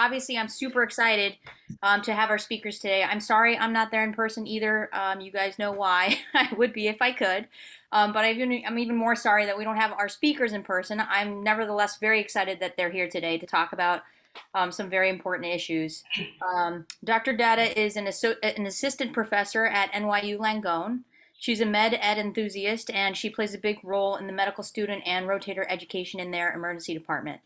obviously I'm super excited to have our speakers today. I'm sorry I'm not there in person either. You guys know why. I would be if I could. But I'm even more sorry that we don't have our speakers in person. I'm nevertheless very excited that they're here today to talk about some very important issues. Dr. Datta is an assistant professor at NYU Langone. She's a med ed enthusiast, and she plays a big role in the medical student and rotator education in their emergency department.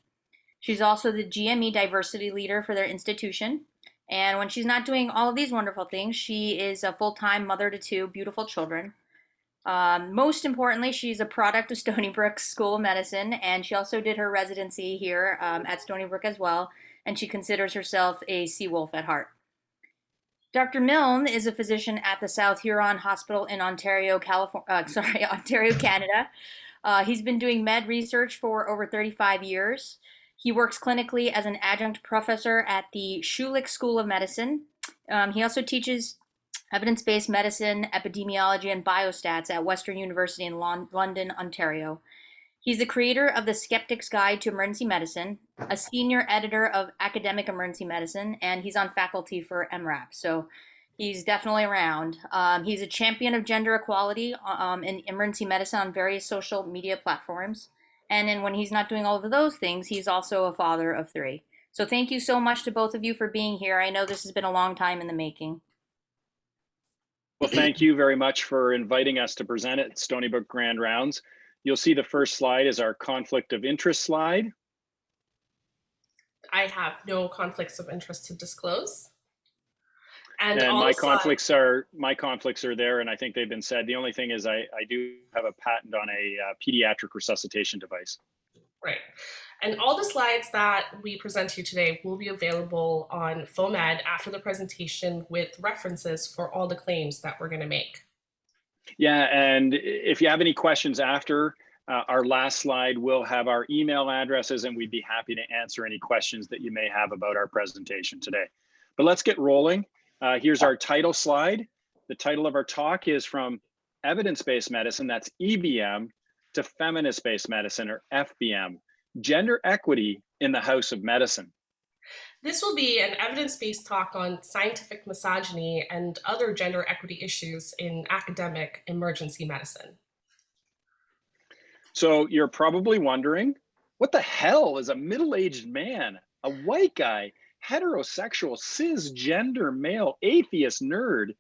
She's also the GME diversity leader for their institution. And when she's not doing all of these wonderful things, she is a full-time mother to two beautiful children. Most importantly, she's a product of Stony Brook School of Medicine, and she also did her residency here at Stony Brook as well, and she considers herself a sea wolf at heart. Dr. Milne is a physician at the South Huron Hospital in Ontario, Ontario, Canada. He's been doing med research for over 35 years. He works clinically as an adjunct professor at the Schulich School of Medicine. He also teaches evidence-based medicine, epidemiology, and biostats at Western University in London, Ontario. He's the creator of the Skeptics Guide to Emergency Medicine, a senior editor of Academic Emergency Medicine, and he's on faculty for MRAP. So he's definitely around. He's a champion of gender equality in emergency medicine on various social media platforms. And then when he's not doing all of those things, he's also a father of three. So thank you so much to both of you for being here. I know this has been a long time in the making. Well, thank you very much for inviting us to present at Stony Brook Grand Rounds. You'll see the first slide is our conflict of interest slide. I have no conflicts of interest to disclose. And my conflicts are there, and I think they've been said. The only thing is I do have a patent on a pediatric resuscitation device. Right. And all the slides that we present to you today will be available on FOAMed after the presentation with references for all the claims that we're going to make. Yeah, and if you have any questions after our last slide, we'll have our email addresses, and we'd be happy to answer any questions that you may have about our presentation today. But let's get rolling. Here's our title slide. The title of our talk is From Evidence-Based Medicine, that's EBM, to Feminist-Based Medicine, or FBM, Gender Equity in the House of Medicine. This will be an evidence-based talk on scientific misogyny and other gender equity issues in academic emergency medicine. So you're probably wondering, what the hell is a middle-aged man, a white guy, heterosexual, cisgender male, atheist nerd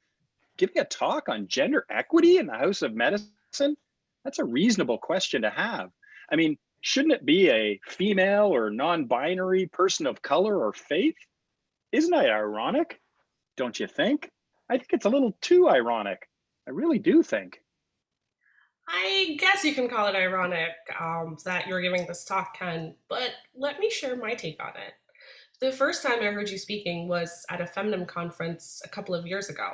giving a talk on gender equity in the House of Medicine? That's a reasonable question to have. I mean, shouldn't it be a female or non-binary person of color or faith? Isn't that ironic? Don't you think? I think it's a little too ironic. I really do think. I guess you can call it ironic that you're giving this talk, Ken, but let me share my take on it. The first time I heard you speaking was at a Feminine conference a couple of years ago.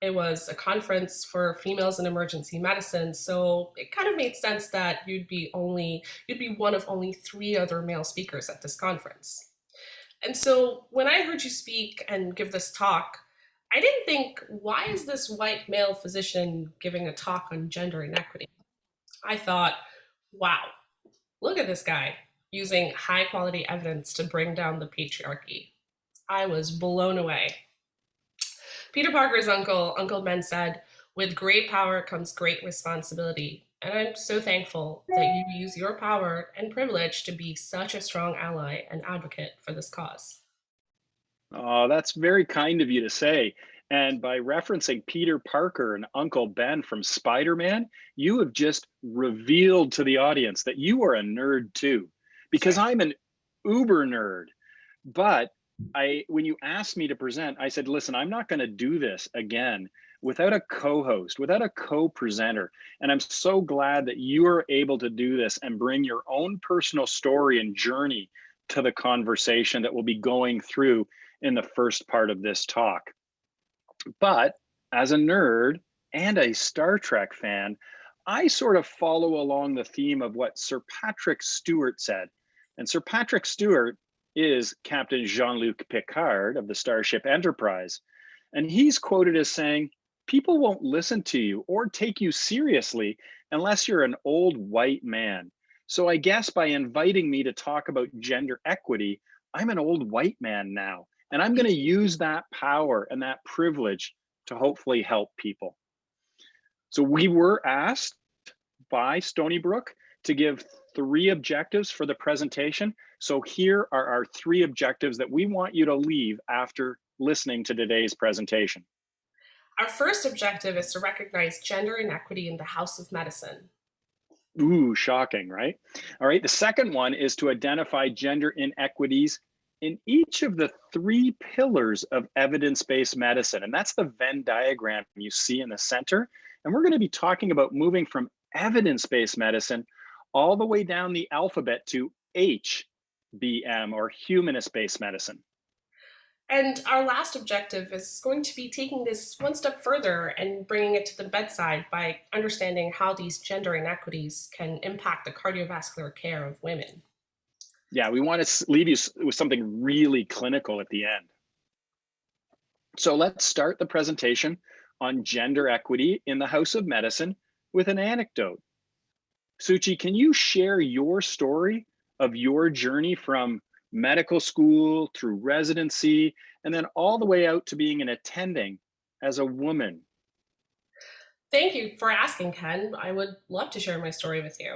It was a conference for females in emergency medicine, so it kind of made sense that you'd be one of only 3 other male speakers at this conference. And so when I heard you speak and give this talk, I didn't think, why is this white male physician giving a talk on gender inequity? I thought, wow, look at this guy using high quality evidence to bring down the patriarchy. I was blown away. Peter Parker's Uncle Ben said, with great power comes great responsibility. And I'm so thankful that you use your power and privilege to be such a strong ally and advocate for this cause. Oh, that's very kind of you to say. And by referencing Peter Parker and Uncle Ben from Spider-Man, you have just revealed to the audience that you are a nerd too, because I'm an uber nerd. But when you asked me to present, I said, listen, I'm not going to do this again without a co-host, without a co-presenter. And I'm so glad that you are able to do this and bring your own personal story and journey to the conversation that we'll be going through in the first part of this talk. But as a nerd and a Star Trek fan, I sort of follow along the theme of what Sir Patrick Stewart said. And Sir Patrick Stewart is Captain Jean-Luc Picard of the Starship Enterprise. And he's quoted as saying, people won't listen to you or take you seriously unless you're an old white man. So I guess by inviting me to talk about gender equity, I'm an old white man now, and I'm going to use that power and that privilege to hopefully help people. So we were asked by Stony Brook to give 3 objectives for the presentation. So here are our 3 objectives that we want you to leave after listening to today's presentation. Our first objective is to recognize gender inequity in the House of Medicine. Ooh, shocking, right? All right, the second one is to identify gender inequities in each of the 3 pillars of evidence-based medicine. And that's the Venn diagram you see in the center. And we're going to be talking about moving from evidence-based medicine all the way down the alphabet to HBM, or humanist-based medicine. And our last objective is going to be taking this one step further and bringing it to the bedside by understanding how these gender inequities can impact the cardiovascular care of women. Yeah, we want to leave you with something really clinical at the end. So let's start the presentation on gender equity in the House of Medicine with an anecdote. Suchi, can you share your story of your journey from medical school through residency and then all the way out to being an attending as a woman? Thank you for asking, Ken. I would love to share my story with you.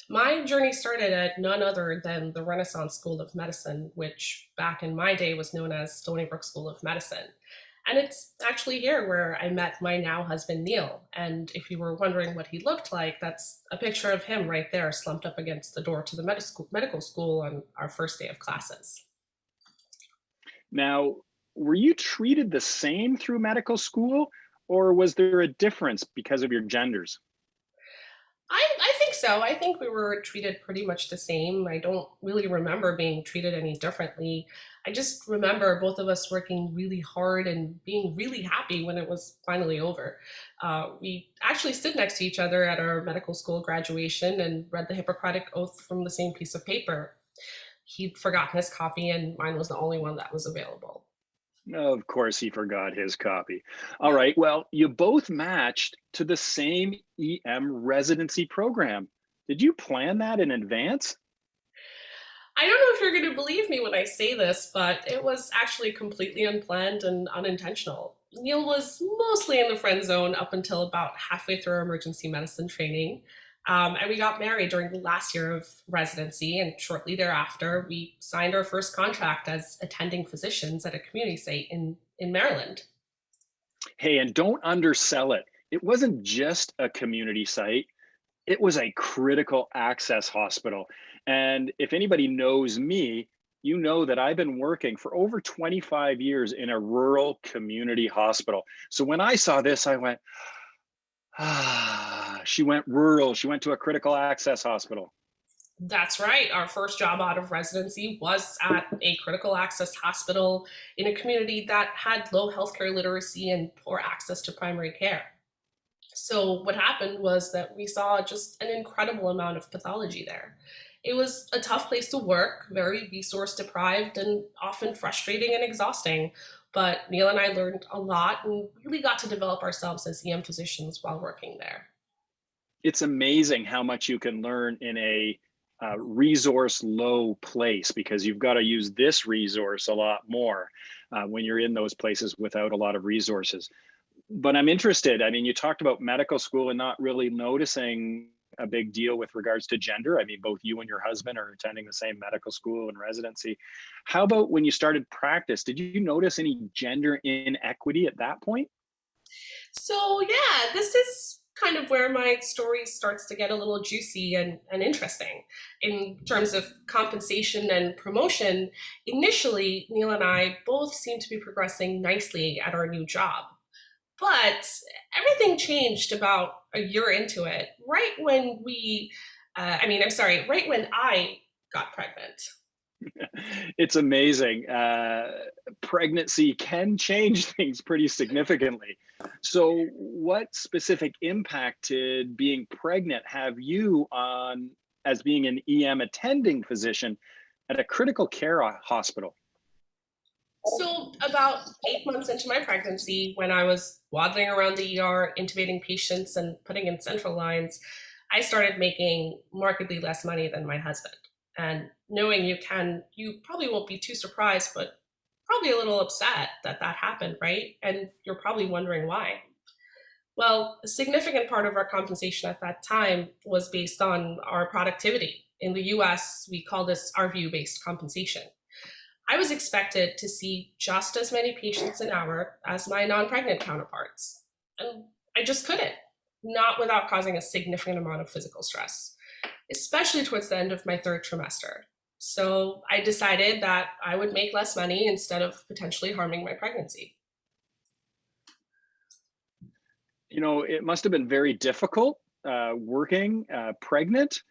My journey started at none other than the Renaissance School of Medicine, which back in my day was known as Stony Brook School of Medicine. And it's actually here where I met my now husband, Neil. And if you were wondering what he looked like, that's a picture of him right there, slumped up against the door to the medical school on our first day of classes. Now, were you treated the same through medical school, or was there a difference because of your genders? I think so. I think we were treated pretty much the same. I don't really remember being treated any differently. I just remember both of us working really hard and being really happy when it was finally over. We actually stood next to each other at our medical school graduation and read the Hippocratic Oath from the same piece of paper. He'd forgotten his copy, and mine was the only one that was available. Of course, he forgot his copy. All right, well, you both matched to the same EM residency program. Did you plan that in advance? I don't know if you're going to believe me when I say this, but it was actually completely unplanned and unintentional. Neil was mostly in the friend zone up until about halfway through our emergency medicine training. And we got married during the last year of residency, and shortly thereafter, we signed our first contract as attending physicians at a community site in Maryland. Hey, and don't undersell it. It wasn't just a community site, it was a critical access hospital. And if anybody knows me, you know that I've been working for over 25 years in a rural community hospital. So when I saw this, I went, ah, she went rural. She went to a critical access hospital. That's right. Our first job out of residency was at a critical access hospital in a community that had low healthcare literacy and poor access to primary care. So what happened was that we saw just an incredible amount of pathology there. It was a tough place to work, very resource deprived and often frustrating and exhausting. But Neil and I learned a lot and really got to develop ourselves as EM physicians while working there. It's amazing how much you can learn in a resource low place, because you've got to use this resource a lot more when you're in those places without a lot of resources. But I'm interested, I mean, you talked about medical school and not really noticing a big deal with regards to gender. I mean, both you and your husband are attending the same medical school and residency. How about when you started practice? Did you notice any gender inequity at that point? So yeah, this is kind of where my story starts to get a little juicy and interesting. In terms of compensation and promotion, initially, Neil and I both seemed to be progressing nicely at our new job. But everything changed about a year into it, right when right when I got pregnant. It's amazing. Pregnancy can change things pretty significantly. So, what specific impact did being pregnant have you on as being an EM attending physician at a critical care hospital? So, about 8 months into my pregnancy, when I was waddling around the ER, intubating patients and putting in central lines, I started making markedly less money than my husband. And knowing you probably won't be too surprised, but probably a little upset that that happened, right? And you're probably wondering why. Well, a significant part of our compensation at that time was based on our productivity. In the US, we call this RVU based compensation. I was expected to see just as many patients an hour as my non pregnant counterparts. And I just couldn't, not without causing a significant amount of physical stress, especially towards the end of my third trimester. So I decided that I would make less money instead of potentially harming my pregnancy. You know, it must have been very difficult working pregnant.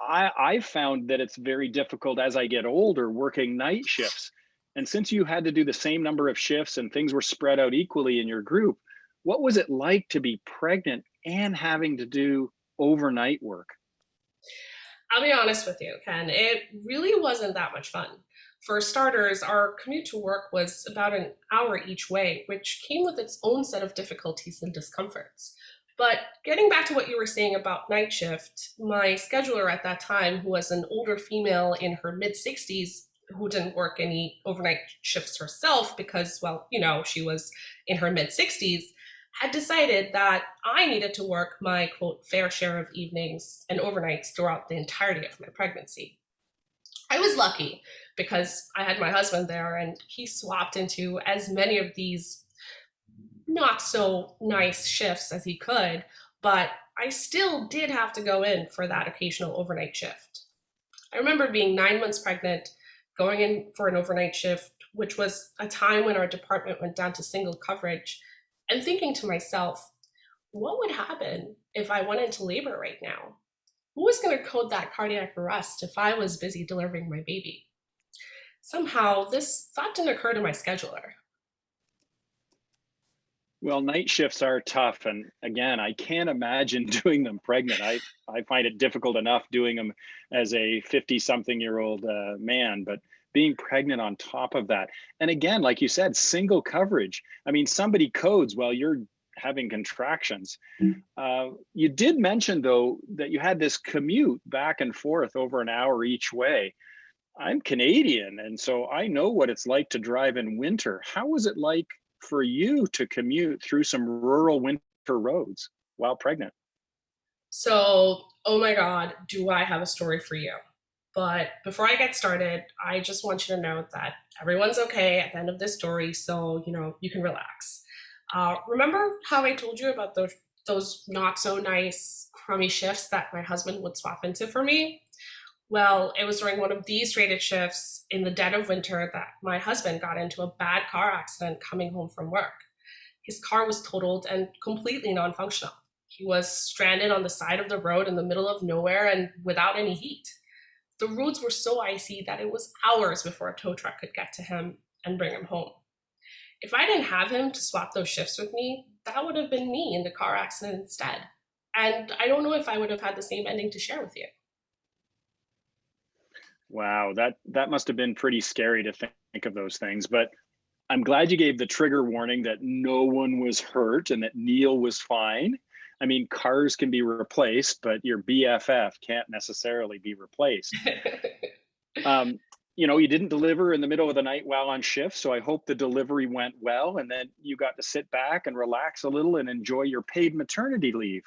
I've found that it's very difficult as I get older working night shifts. And since you had to do the same number of shifts and things were spread out equally in your group, what was it like to be pregnant and having to do overnight work? I'll be honest with you, Ken, it really wasn't that much fun. For starters, our commute to work was about an hour each way, which came with its own set of difficulties and discomforts. But getting back to what you were saying about night shift, my scheduler at that time, who was an older female in her mid 60s, who didn't work any overnight shifts herself because, well, she was in her mid 60s, had decided that I needed to work my quote fair share of evenings and overnights throughout the entirety of my pregnancy. I was lucky because I had my husband there and he swapped into as many of these not so nice shifts as he could, but I still did have to go in for that occasional overnight shift. I remember being 9 months pregnant, going in for an overnight shift, which was a time when our department went down to single coverage, and thinking to myself, what would happen if I went into labor right now? Who was going to code that cardiac arrest if I was busy delivering my baby? Somehow, this thought didn't occur to my scheduler. Well, night shifts are tough. And again, I can't imagine doing them pregnant. I find it difficult enough doing them as a 50-something-year-old man, but being pregnant on top of that. And again, like you said, single coverage. I mean, somebody codes while you're having contractions. You did mention, though, that you had this commute back and forth over an hour each way. I'm Canadian, and so I know what it's like to drive in winter. How was it like for you to commute through some rural winter roads while pregnant? So, oh my God, do I have a story for you? But before I get started, I just want you to know that everyone's okay at the end of this story, so you can relax. Remember how I told you about those not so nice, crummy shifts that my husband would swap into for me? Well, it was during one of these rated shifts in the dead of winter that my husband got into a bad car accident coming home from work. His car was totaled and completely non functional. He was stranded on the side of the road in the middle of nowhere and without any heat. The roads were so icy that it was hours before a tow truck could get to him and bring him home. If I didn't have him to swap those shifts with me, that would have been me in the car accident instead. And I don't know if I would have had the same ending to share with you. Wow, that must have been pretty scary to think of those things. But I'm glad you gave the trigger warning that no one was hurt and that Neil was fine. I mean, cars can be replaced, but your BFF can't necessarily be replaced. You didn't deliver in the middle of the night while on shift, so I hope the delivery went well, and then you got to sit back and relax a little and enjoy your paid maternity leave.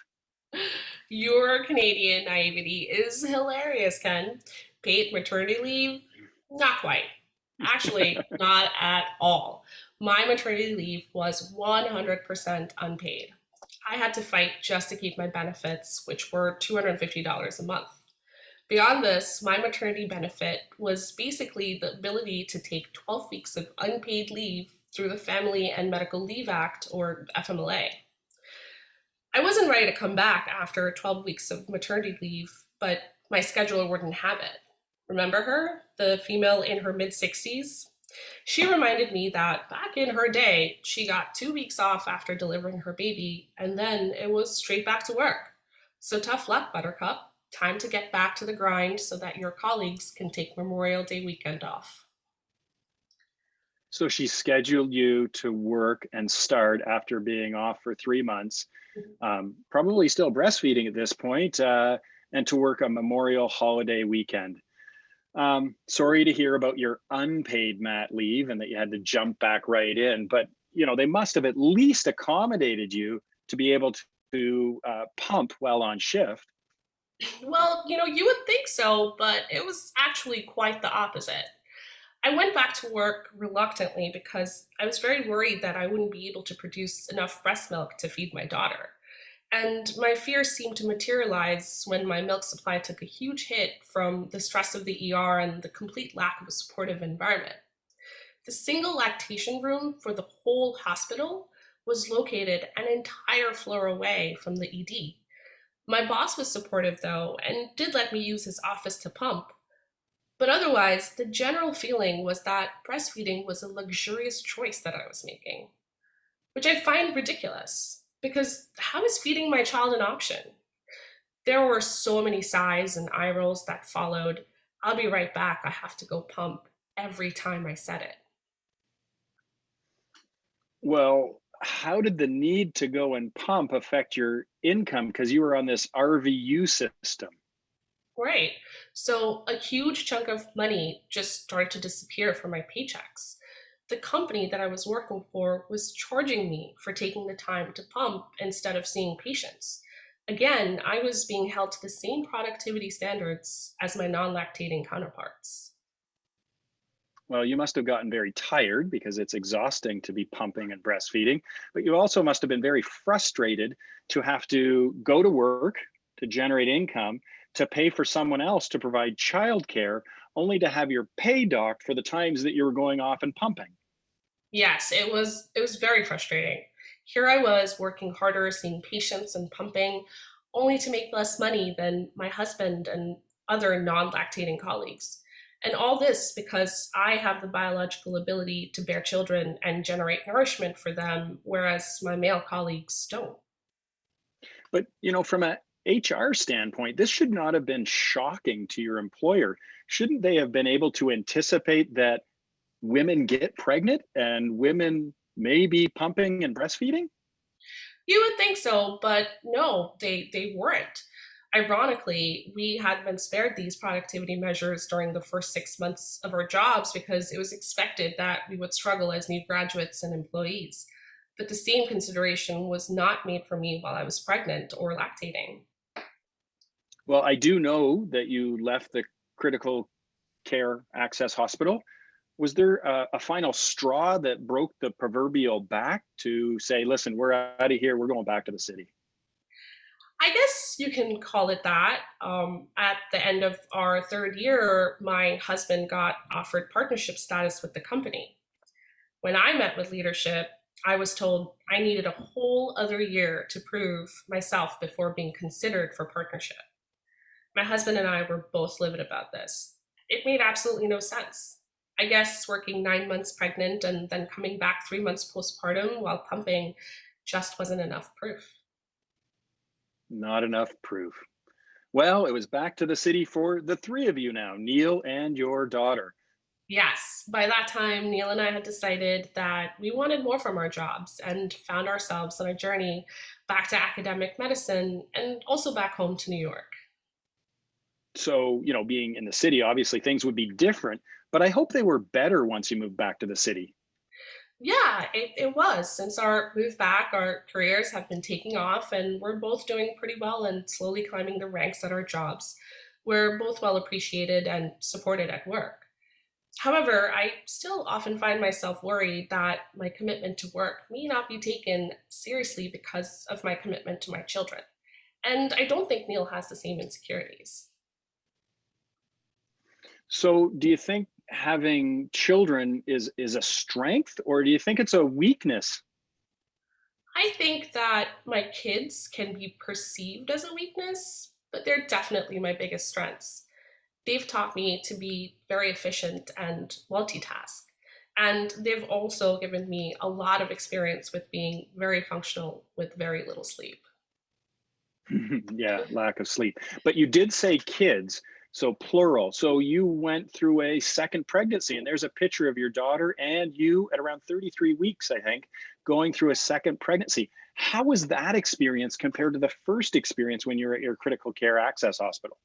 Your Canadian naivety is hilarious, Ken. Paid maternity leave? Not quite. Actually, not at all. My maternity leave was 100% unpaid. I had to fight just to keep my benefits, which were $250 a month. Beyond this, my maternity benefit was basically the ability to take 12 weeks of unpaid leave through the Family and Medical Leave Act, or FMLA. I wasn't ready to come back after 12 weeks of maternity leave, but my scheduler wouldn't have it. Remember her, the female in her mid 60s? She reminded me that back in her day, she got 2 weeks off after delivering her baby, and then it was straight back to work. So tough luck, Buttercup. Time to get back to the grind so that your colleagues can take Memorial Day weekend off. So she scheduled you to work and start after being off for 3 months, probably still breastfeeding at this point, and to work a Memorial holiday weekend. Sorry to hear about your unpaid mat leave and that you had to jump back right in, but they must have at least accommodated you to be able to pump while on shift. Well, you would think so, but it was actually quite the opposite. I went back to work reluctantly because I was very worried that I wouldn't be able to produce enough breast milk to feed my daughter. And my fears seemed to materialize when my milk supply took a huge hit from the stress of the ER and the complete lack of a supportive environment. The single lactation room for the whole hospital was located an entire floor away from the ED. My boss was supportive though and did let me use his office to pump, but otherwise, the general feeling was that breastfeeding was a luxurious choice that I was making, which I find ridiculous because how is feeding my child an option? There were so many sighs and eye rolls that followed. I'll be right back. I have to go pump every time I said it. Well, how did the need to go and pump affect your income? Because you were on this RVU system. Right. So a huge chunk of money just started to disappear from my paychecks. The company that I was working for was charging me for taking the time to pump instead of seeing patients. Again, I was being held to the same productivity standards as my non lactating counterparts. Well, you must have gotten very tired because it's exhausting to be pumping and breastfeeding, but you also must have been very frustrated to have to go to work to generate income, to pay for someone else to provide childcare, only to have your pay docked for the times that you were going off and pumping. Yes, it was very frustrating. Here I was working harder, seeing patients and pumping, only to make less money than my husband and other non-lactating colleagues. And all this because I have the biological ability to bear children and generate nourishment for them, whereas my male colleagues don't. But, from a HR standpoint, this should not have been shocking to your employer. Shouldn't they have been able to anticipate that women get pregnant and women may be pumping and breastfeeding? You would think so, but no, they weren't. Ironically, we had been spared these productivity measures during the first 6 months of our jobs because it was expected that we would struggle as new graduates and employees. But the same consideration was not made for me while I was pregnant or lactating. Well, I do know that you left the critical care access hospital. Was there a final straw that broke the proverbial back to say, listen, we're out of here, we're going back to the city? I guess you can call it that. At the end of our third year, my husband got offered partnership status with the company. When I met with leadership, I was told I needed a whole other year to prove myself before being considered for partnership. My husband and I were both livid about this. It made absolutely no sense. I guess working 9 months pregnant and then coming back 3 months postpartum while pumping just wasn't enough proof. Not enough proof. Well, it was back to the city for the three of you now, Neil and your daughter. Yes, by that time, Neil and I had decided that we wanted more from our jobs and found ourselves on a journey back to academic medicine and also back home to New York. So, being in the city, obviously things would be different, but I hope they were better once you moved back to the city. Yeah, it was. Since our move back, our careers have been taking off, and we're both doing pretty well and slowly climbing the ranks at our jobs. We're both well appreciated and supported at work. However, I still often find myself worried that my commitment to work may not be taken seriously because of my commitment to my children. And I don't think Neil has the same insecurities. So, do you think having children is a strength, or do you think it's a weakness? I think that my kids can be perceived as a weakness, but they're definitely my biggest strengths. They've taught me to be very efficient and multitask. And they've also given me a lot of experience with being very functional with very little sleep. Yeah, lack of sleep. But you did say kids, so plural. So you went through a second pregnancy, and there's a picture of your daughter and you at around 33 weeks, I think, going through a second pregnancy. How was that experience compared to the first experience when you were at your critical care access hospital?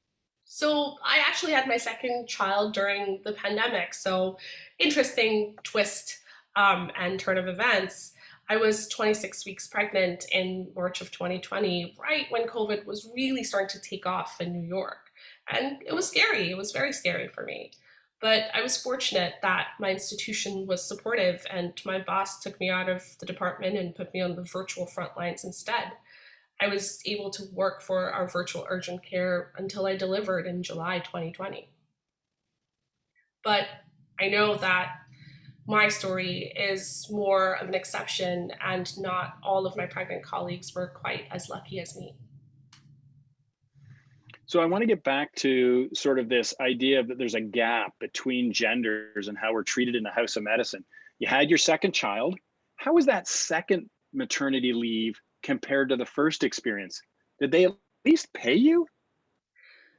So I actually had my second child during the pandemic. So interesting twist and turn of events. I was 26 weeks pregnant in March of 2020, right when COVID was really starting to take off in New York. And it was scary. It was very scary for me. But I was fortunate that my institution was supportive and my boss took me out of the department and put me on the virtual front lines instead. I was able to work for our virtual urgent care until I delivered in July 2020. But I know that my story is more of an exception, and not all of my pregnant colleagues were quite as lucky as me. So I want to get back to sort of this idea that there's a gap between genders and how we're treated in the House of Medicine. You had your second child. How was that second maternity leave compared to the first experience? Did they at least pay you?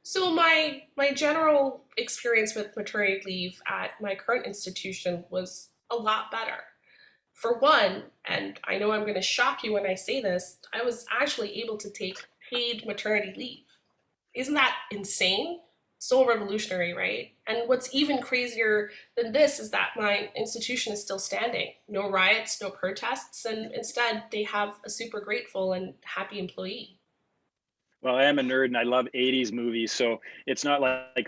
So my general experience with maternity leave at my current institution was a lot better. For one, and I know I'm going to shock you when I say this, I was actually able to take paid maternity leave. Isn't that insane? So revolutionary, right? And what's even crazier than this is that my institution is still standing. No riots, no protests, and instead they have a super grateful and happy employee. Well, I am a nerd and I love 80s movies. So it's not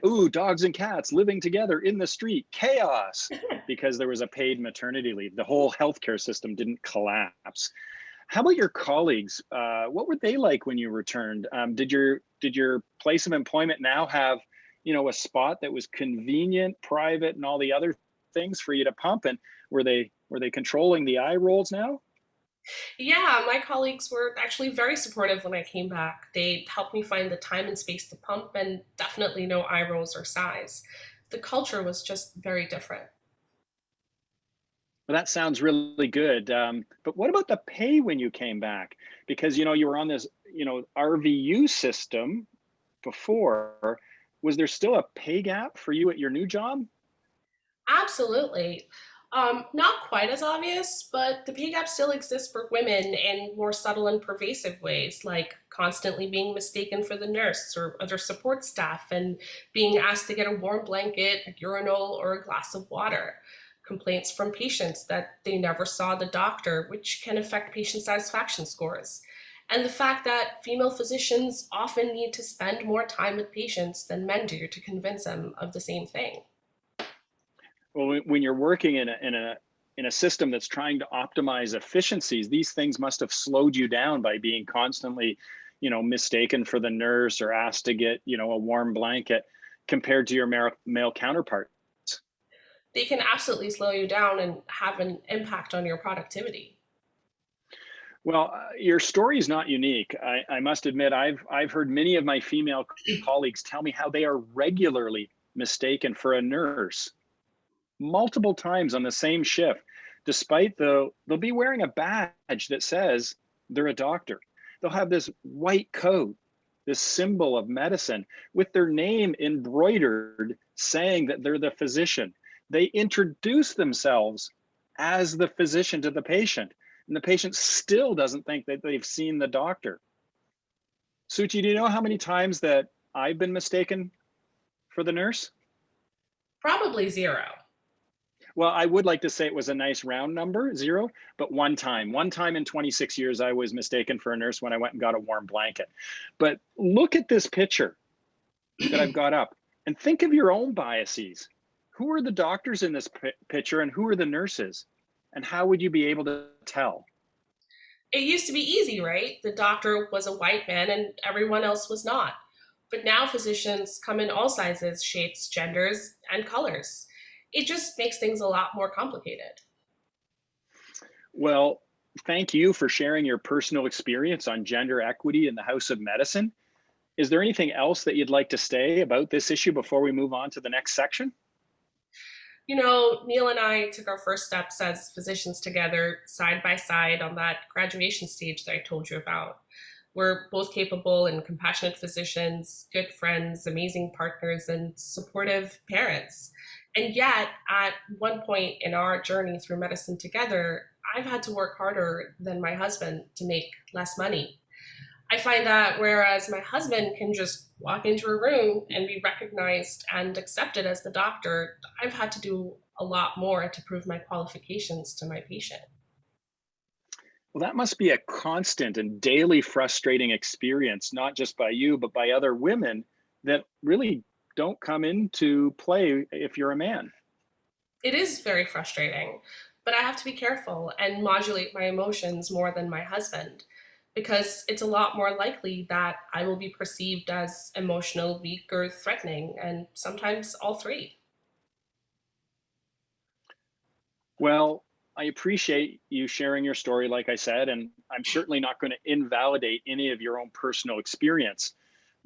ooh, dogs and cats living together in the street, chaos, because there was a paid maternity leave. The whole healthcare system didn't collapse. How about your colleagues? What were they like when you returned? Did your place of employment now have, a spot that was convenient, private, and all the other things for you to pump? And were they controlling the eye rolls now? Yeah, my colleagues were actually very supportive when I came back. They helped me find the time and space to pump, and definitely no eye rolls or sighs. The culture was just very different. Well, that sounds really good. But what about the pay when you came back? Because you were on this, RVU system before. Was there still a pay gap for you at your new job? Absolutely. Not quite as obvious, but the pay gap still exists for women in more subtle and pervasive ways, like constantly being mistaken for the nurse or other support staff and being asked to get a warm blanket, a urinal, or a glass of water. Complaints from patients that they never saw the doctor, which can affect patient satisfaction scores. And the fact that female physicians often need to spend more time with patients than men do to convince them of the same thing. Well, when you're working in a system that's trying to optimize efficiencies, these things must have slowed you down by being constantly, mistaken for the nurse or asked to get, a warm blanket compared to your male counterparts. They can absolutely slow you down and have an impact on your productivity. Well, your story is not unique. I must admit, I've heard many of my female colleagues tell me how they are regularly mistaken for a nurse multiple times on the same shift, despite they'll be wearing a badge that says they're a doctor. They'll have this white coat, this symbol of medicine with their name embroidered saying that they're the physician. They introduce themselves as the physician to the patient, and the patient still doesn't think that they've seen the doctor. Suchi, do you know how many times that I've been mistaken for the nurse? Probably zero. Well, I would like to say it was a nice round number, zero, but one time in 26 years, I was mistaken for a nurse when I went and got a warm blanket. But look at this picture that I've got up and think of your own biases. Who are the doctors in this picture and who are the nurses? And how would you be able to tell? It used to be easy, right? The doctor was a white man and everyone else was not. But now physicians come in all sizes, shapes, genders, and colors. It just makes things a lot more complicated. Well, thank you for sharing your personal experience on gender equity in the House of Medicine. Is there anything else that you'd like to say about this issue before we move on to the next section? You know, Neil and I took our first steps as physicians together, side by side, on that graduation stage that I told you about. We're both capable and compassionate physicians, good friends, amazing partners, and supportive parents. And yet, at one point in our journey through medicine together, I've had to work harder than my husband to make less money. I find that whereas my husband can just walk into a room and be recognized and accepted as the doctor, I've had to do a lot more to prove my qualifications to my patient. Well, that must be a constant and daily frustrating experience, not just by you, but by other women that really don't come into play if you're a man. It is very frustrating, but I have to be careful and modulate my emotions more than my husband because it's a lot more likely that I will be perceived as emotional, weak, or threatening, and sometimes all three. Well, I appreciate you sharing your story, like I said, and I'm certainly not going to invalidate any of your own personal experience,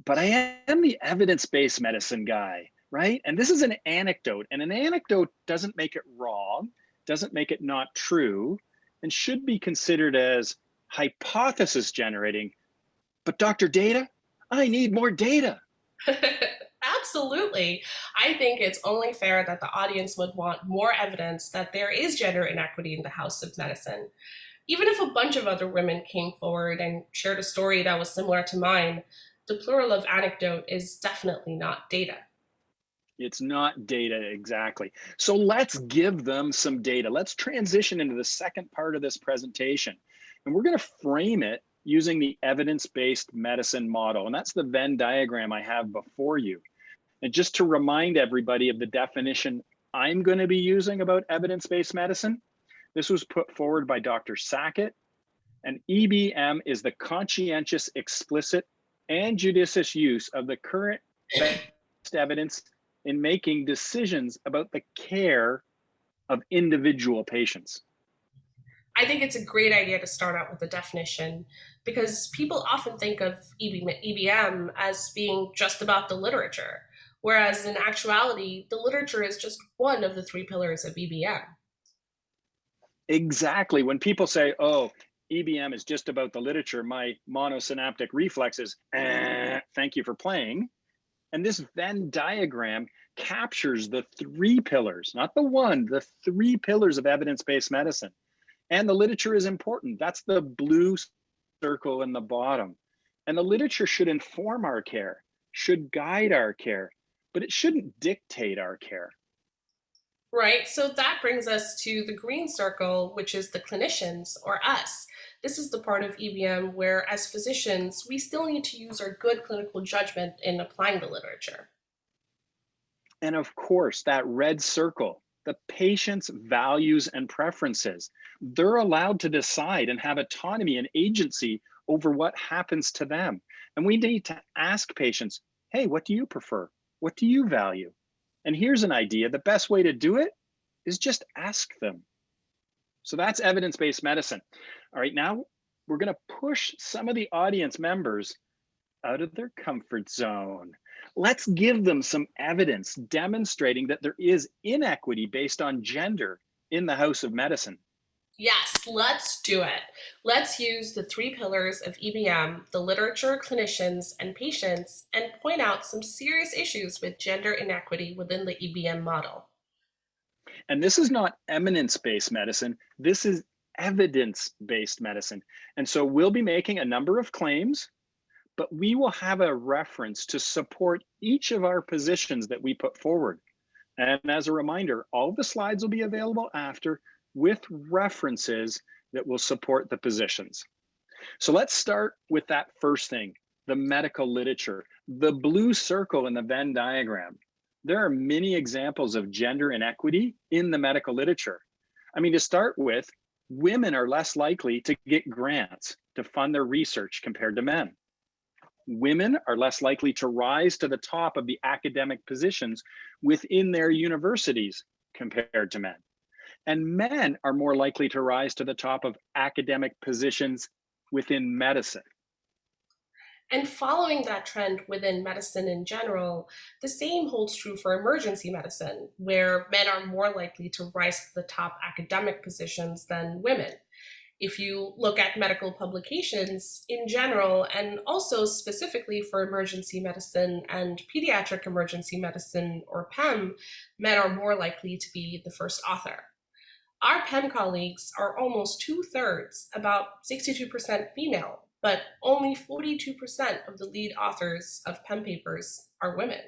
but I am the evidence based medicine guy, right? And this is an anecdote, and an anecdote doesn't make it wrong, doesn't make it not true, and should be considered as hypothesis generating. But Dr. Data, I need more data. Absolutely. I think it's only fair that the audience would want more evidence that there is gender inequity in the House of Medicine. Even if a bunch of other women came forward and shared a story that was similar to mine, the plural of anecdote is definitely not data. It's not data exactly. So let's give them some data. Let's transition into the second part of this presentation. And we're going to frame it using the evidence-based medicine model. And that's the Venn diagram I have before you. And just to remind everybody of the definition I'm going to be using about evidence-based medicine, this was put forward by Dr. Sackett. And EBM is the conscientious, explicit, and judicious use of the current best evidence in making decisions about the care of individual patients. I think it's a great idea to start out with a definition because people often think of EBM as being just about the literature, whereas in actuality, the literature is just one of the three pillars of EBM. Exactly. When people say, oh, EBM is just about the literature, my monosynaptic reflex is, thank you for playing. And this Venn diagram captures the three pillars, not the one, the three pillars of evidence-based medicine. And the literature is important. That's the blue circle in the bottom. And the literature should inform our care, should guide our care, but it shouldn't dictate our care. Right, so that brings us to the green circle, which is the clinicians or us. This is the part of EBM where, as physicians, we still need to use our good clinical judgment in applying the literature. And of course, that red circle, the patient's values and preferences, they're allowed to decide and have autonomy and agency over what happens to them. And we need to ask patients, hey, what do you prefer? What do you value? And here's an idea. The best way to do it is just ask them. So that's evidence-based medicine. All right, now we're going to push some of the audience members out of their comfort zone. Let's give them some evidence demonstrating that there is inequity based on gender in the House of Medicine. Yes, let's do it. Let's use the three pillars of EBM, the literature, clinicians, and patients, and point out some serious issues with gender inequity within the EBM model. And this is not eminence-based medicine, this is evidence-based medicine. And so we'll be making a number of claims, but we will have a reference to support each of our positions that we put forward. And as a reminder, all the slides will be available after with references that will support the positions. So let's start with that first thing, the medical literature, the blue circle in the Venn diagram. There are many examples of gender inequity in the medical literature. I mean, to start with, women are less likely to get grants to fund their research compared to men. Women are less likely to rise to the top of the academic positions within their universities compared to men. And men are more likely to rise to the top of academic positions within medicine. And following that trend within medicine in general, the same holds true for emergency medicine, where men are more likely to rise to the top academic positions than women. If you look at medical publications in general, and also specifically for emergency medicine and pediatric emergency medicine or PEM, men are more likely to be the first author. Our PEM colleagues are almost two-thirds, about 62% female, but only 42% of the lead authors of PEM papers are women.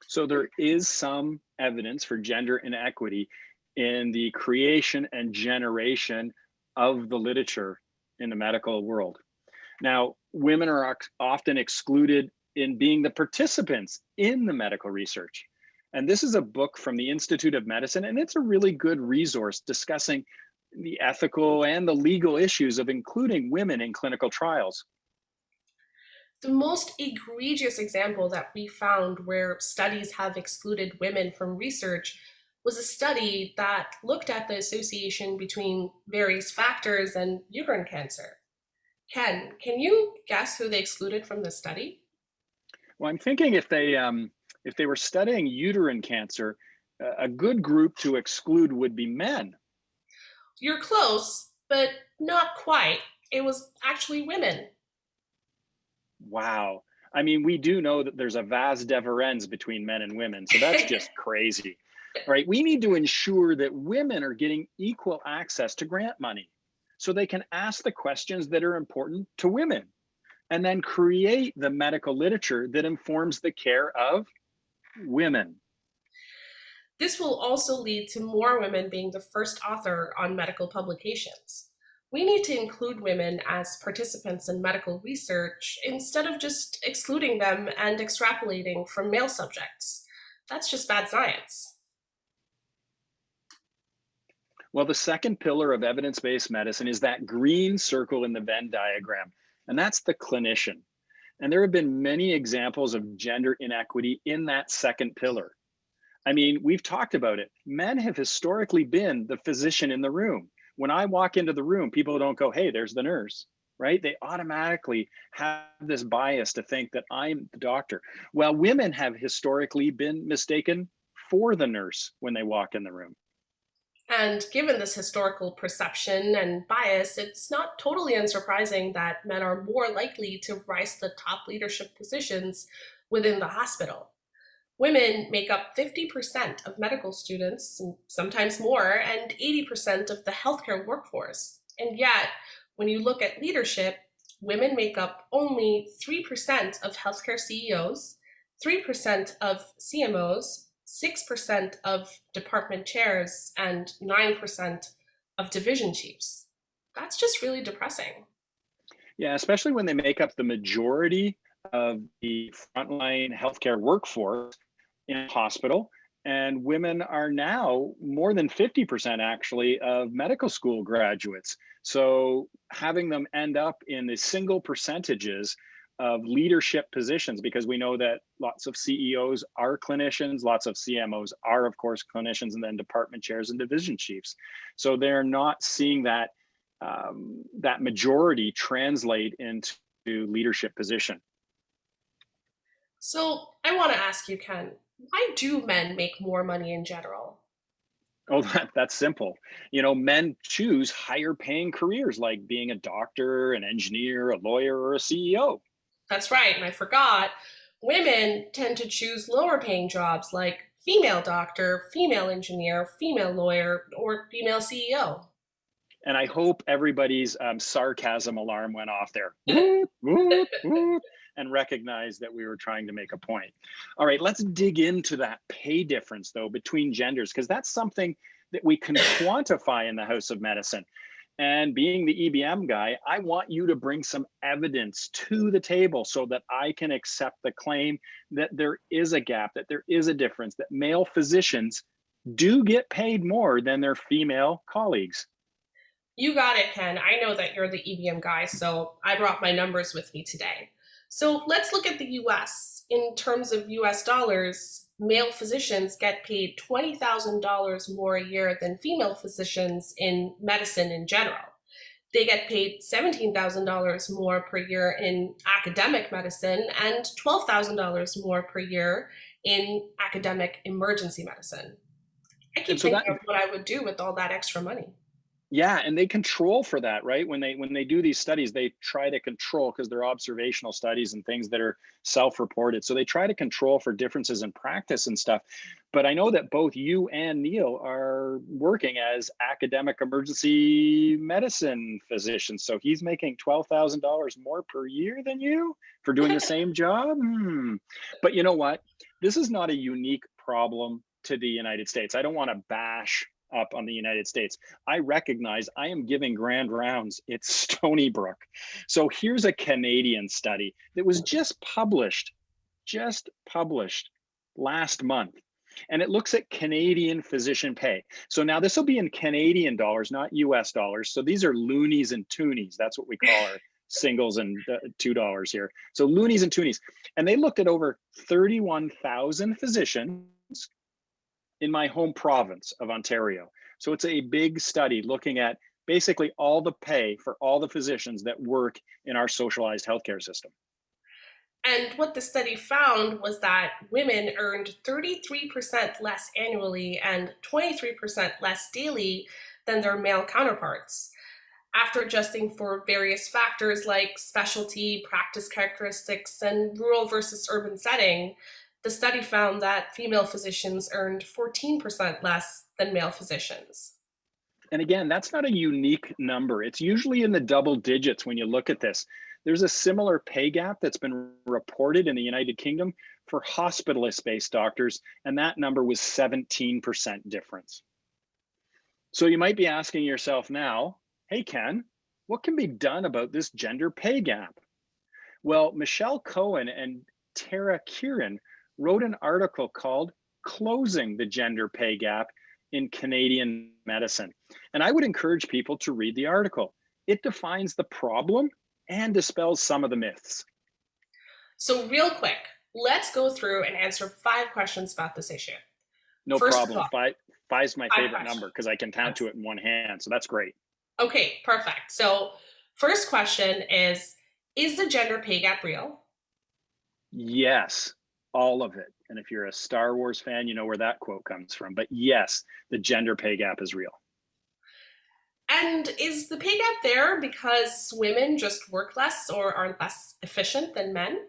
So there is some evidence for gender inequity in the creation and generation of the literature in the medical world. Now, women are often excluded in being the participants in the medical research. And this is a book from the Institute of Medicine, and it's a really good resource discussing the ethical and the legal issues of including women in clinical trials. The most egregious example that we found where studies have excluded women from research was a study that looked at the association between various factors and uterine cancer. Ken, can you guess who they excluded from the study? Well, I'm thinking if they were studying uterine cancer, a good group to exclude would be men. You're close, but not quite. It was actually women. Wow. I mean, we do know that there's a vas deferens between men and women, so that's just crazy. All right, we need to ensure that women are getting equal access to grant money so they can ask the questions that are important to women and then create the medical literature that informs the care of women. This will also lead to more women being the first author on medical publications. We need to include women as participants in medical research instead of just excluding them and extrapolating from male subjects. That's just bad science. Well, the second pillar of evidence-based medicine is that green circle in the Venn diagram, and that's the clinician. And there have been many examples of gender inequity in that second pillar. I mean, we've talked about it. Men have historically been the physician in the room. When I walk into the room, people don't go, hey, there's the nurse, right? They automatically have this bias to think that I'm the doctor. Well, women have historically been mistaken for the nurse when they walk in the room. And given this historical perception and bias, it's not totally unsurprising that men are more likely to rise to the top leadership positions within the hospital. Women make up 50% of medical students, and sometimes more, and 80% of the healthcare workforce. And yet, when you look at leadership, women make up only 3% of healthcare CEOs, 3% of CMOs, 6% of department chairs, and 9% of division chiefs. That's just really depressing. Yeah, especially when they make up the majority of the frontline healthcare workforce in a hospital. And women are now more than 50% actually of medical school graduates. So having them end up in the single percentages of leadership positions, because we know that lots of CEOs are clinicians, lots of CMOs are, of course, clinicians, and then department chairs and division chiefs. So they're not seeing that that majority translate into leadership position. So I want to ask you, Ken, why do men make more money in general? Oh, that's simple. You know, men choose higher paying careers like being a doctor, an engineer, a lawyer, or a CEO. That's right, and I forgot. Women tend to choose lower paying jobs like female doctor, female engineer, female lawyer, or female CEO. And I hope everybody's sarcasm alarm went off there. Whoop, whoop, whoop, and recognized that we were trying to make a point. All right, let's dig into that pay difference though between genders, because that's something that we can quantify in the House of Medicine. And being the EBM guy, I want you to bring some evidence to the table so that I can accept the claim that there is a gap, that there is a difference, that male physicians do get paid more than their female colleagues. You got it, Ken. I know that you're the EBM guy, so I brought my numbers with me today. So let's look at the US. In terms of US dollars, male physicians get paid $20,000 more a year than female physicians in medicine in general. They get paid $17,000 more per year in academic medicine and $12,000 more per year in academic emergency medicine. I And keep so thinking that of what I would do with all that extra money. Yeah, and they control for that, right? When they do these studies, they try to control because they're observational studies and things that are self-reported. So they try to control for differences in practice and stuff. But I know that both you and Neil are working as academic emergency medicine physicians. So he's making $12,000 more per year than you for doing the same job. But you know what? This is not a unique problem to the United States. I don't want to bash up on the United States. I recognize I am giving grand rounds. It's Stony Brook. So here's a Canadian study that was just published last month. And it looks at Canadian physician pay. So now this will be in Canadian dollars, not US dollars. So these are loonies and toonies. That's what we call our singles and $2 here. So loonies and toonies. And they looked at over 31,000 physicians in my home province of Ontario. So it's a big study looking at basically all the pay for all the physicians that work in our socialized healthcare system. And what the study found was that women earned 33% less annually and 23% less daily than their male counterparts. After adjusting for various factors like specialty, practice characteristics, and rural versus urban setting, the study found that female physicians earned 14% less than male physicians. And again, that's not a unique number. It's usually in the double digits when you look at this. There's a similar pay gap that's been reported in the United Kingdom for hospitalist based doctors, and that number was 17% difference. So you might be asking yourself now, hey, Ken, what can be done about this gender pay gap? Well, Michelle Cohen and Tara Kieran wrote an article called Closing the Gender Pay Gap in Canadian Medicine. And I would encourage people to read the article. It defines the problem and dispels some of the myths. So, real quick, let's go through and answer 5 questions about this issue. No First of problem. all, Five's my five favorite number questions. because I can count to it in one hand. So that's great. Okay, perfect. So, first question is the gender pay gap real? Yes, all of it. And if you're a Star Wars fan, you know where that quote comes from. But yes, the gender pay gap is real. And is the pay gap there because women just work less or are less efficient than men?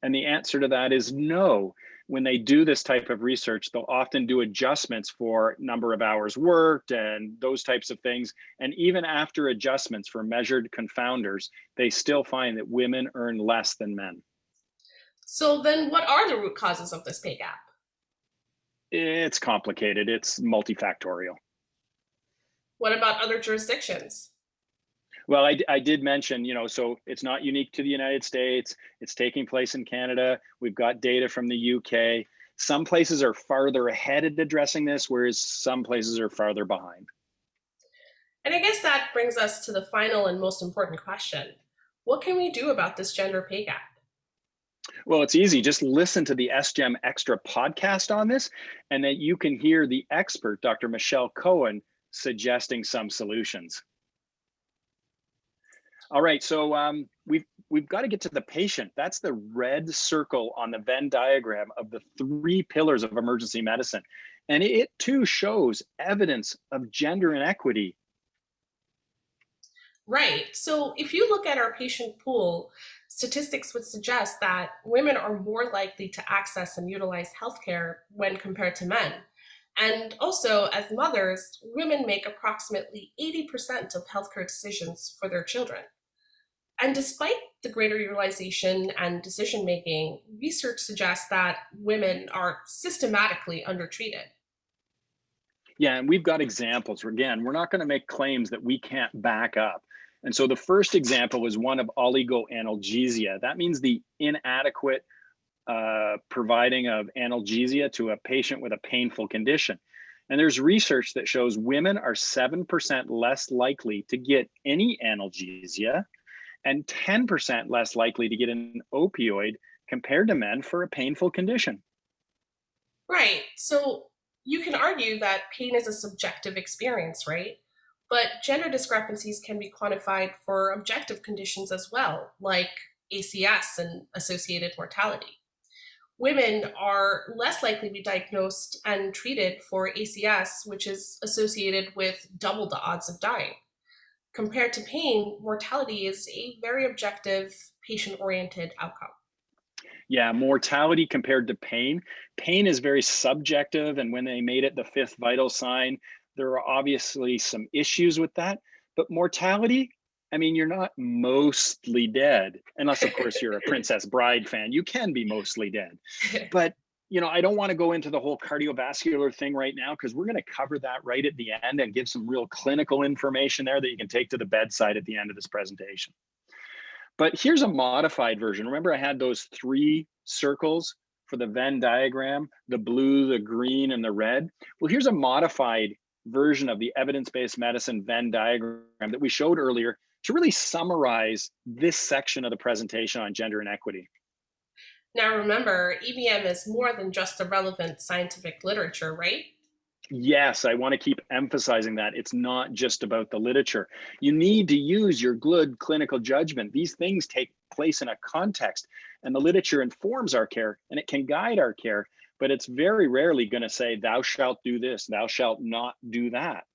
And the answer to that is no. When they do this type of research, they'll often do adjustments for number of hours worked and those types of things. And even after adjustments for measured confounders, they still find that women earn less than men. So, then what are the root causes of this pay gap? It's complicated, it's multifactorial. What about other jurisdictions? Well, I did mention, so it's not unique to the United States. It's taking place in Canada. We've got data from the UK. Some places are farther ahead at addressing this, whereas some places are farther behind. And I guess that brings us to the final and most important question. What can we do about this gender pay gap? Well, it's easy. Just listen to the SGEM Extra podcast on this, and then you can hear the expert, Dr. Michelle Cohen, suggesting some solutions. All right, so we've got to get to the patient. That's the red circle on the Venn diagram of the 3 pillars of emergency medicine. And it too shows evidence of gender inequity. Right. So if you look at our patient pool, statistics would suggest that women are more likely to access and utilize healthcare when compared to men. And also, as mothers, women make approximately 80% of healthcare decisions for their children. And despite the greater utilization and decision making, research suggests that women are systematically undertreated. Yeah, and we've got examples. Again, we're not going to make claims that we can't back up. And so the first example was one of oligoanalgesia. That means the inadequate providing of analgesia to a patient with a painful condition. And there's research that shows women are 7% less likely to get any analgesia and 10% less likely to get an opioid compared to men for a painful condition. Right. So you can argue that pain is a subjective experience, right? But gender discrepancies can be quantified for objective conditions as well, like ACS and associated mortality. Women are less likely to be diagnosed and treated for ACS, which is associated with double the odds of dying. Compared to pain, mortality is a very objective, patient oriented outcome. Yeah, mortality compared to pain. Pain is very subjective. And when they made it the fifth vital sign, there are obviously some issues with that. But mortality, I mean, you're not mostly dead, unless, of course, you're a Princess Bride fan. You can be mostly dead. But I don't want to go into the whole cardiovascular thing right now because we're going to cover that right at the end and give some real clinical information there that you can take to the bedside at the end of this presentation. But here's a modified version. Remember, I had those 3 circles for the Venn diagram, the blue, the green, and the red. Well, here's a modified version of the evidence-based medicine Venn diagram that we showed earlier to really summarize this section of the presentation on gender inequity. Now remember, EBM is more than just the relevant scientific literature, right? Yes, I want to keep emphasizing that. It's not just about the literature. You need to use your good clinical judgment. These things take place in a context, and the literature informs our care and it can guide our care, but it's very rarely going to say, thou shalt do this, thou shalt not do that.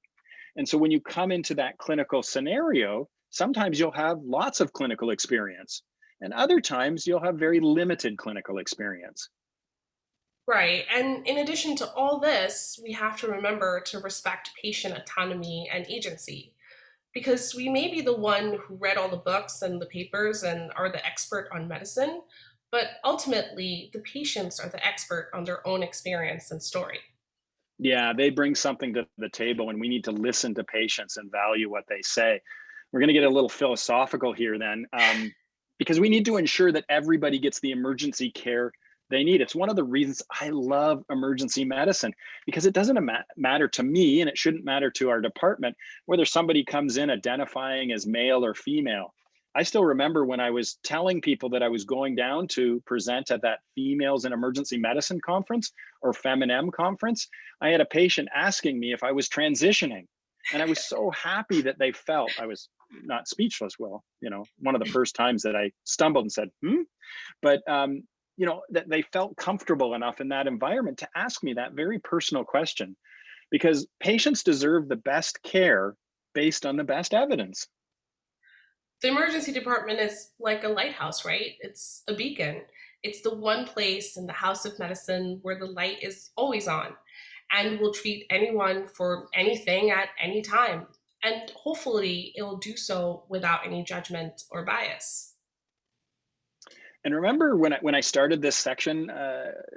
And so when you come into that clinical scenario, sometimes you'll have lots of clinical experience, and other times you'll have very limited clinical experience. Right. And in addition to all this, we have to remember to respect patient autonomy and agency. Because we may be the one who read all the books and the papers and are the expert on medicine, but ultimately the patients are the expert on their own experience and story. Yeah, they bring something to the table, and we need to listen to patients and value what they say. We're going to get a little philosophical here then, because we need to ensure that everybody gets the emergency care they need. It's one of the reasons I love emergency medicine, because it doesn't matter to me, and it shouldn't matter to our department, whether somebody comes in identifying as male or female. I still remember when I was telling people that I was going down to present at that Females in Emergency Medicine conference, or FemInM conference, I had a patient asking me if I was transitioning. And I was so happy that they felt I was not speechless. Well, one of the first times that I stumbled and said, but that they felt comfortable enough in that environment to ask me that very personal question, because patients deserve the best care based on the best evidence. The emergency department is like a lighthouse, right? It's a beacon. It's the one place in the house of medicine where the light is always on and will treat anyone for anything at any time. And hopefully, it will do so without any judgment or bias. And remember when I started this section,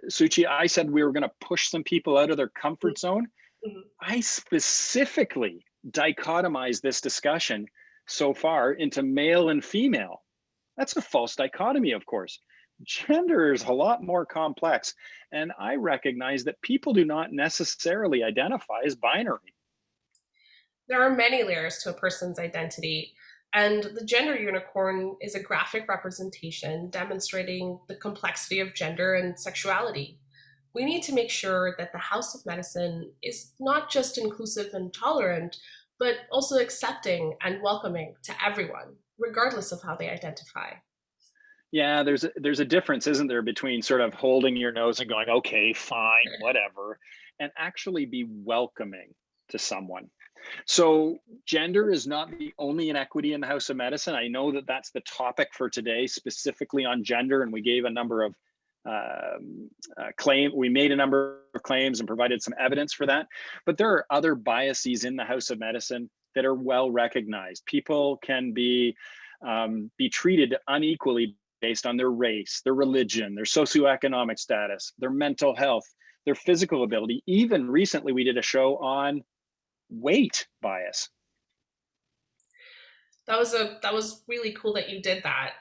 Suchi, I said we were going to push some people out of their comfort zone. Mhm. I specifically dichotomized this discussion so far into male and female. That's a false dichotomy, of course. Gender is a lot more complex, and I recognize that people do not necessarily identify as binary. There are many layers to a person's identity, and the gender unicorn is a graphic representation demonstrating the complexity of gender and sexuality. We need to make sure that the House of Medicine is not just inclusive and tolerant, but also accepting and welcoming to everyone, regardless of how they identify. Yeah, there's a difference, isn't there, between sort of holding your nose and going, okay, fine, whatever, and actually be welcoming to someone. So gender is not the only inequity in the House of Medicine. I know that that's the topic for today, specifically on gender, and we gave a number of we made a number of claims and provided some evidence for that. But there are other biases in the House of Medicine that are well recognized. People can be treated unequally based on their race, their religion, their socioeconomic status, their mental health, their physical ability. Even recently, we did a show on weight bias. That was really cool that you did that,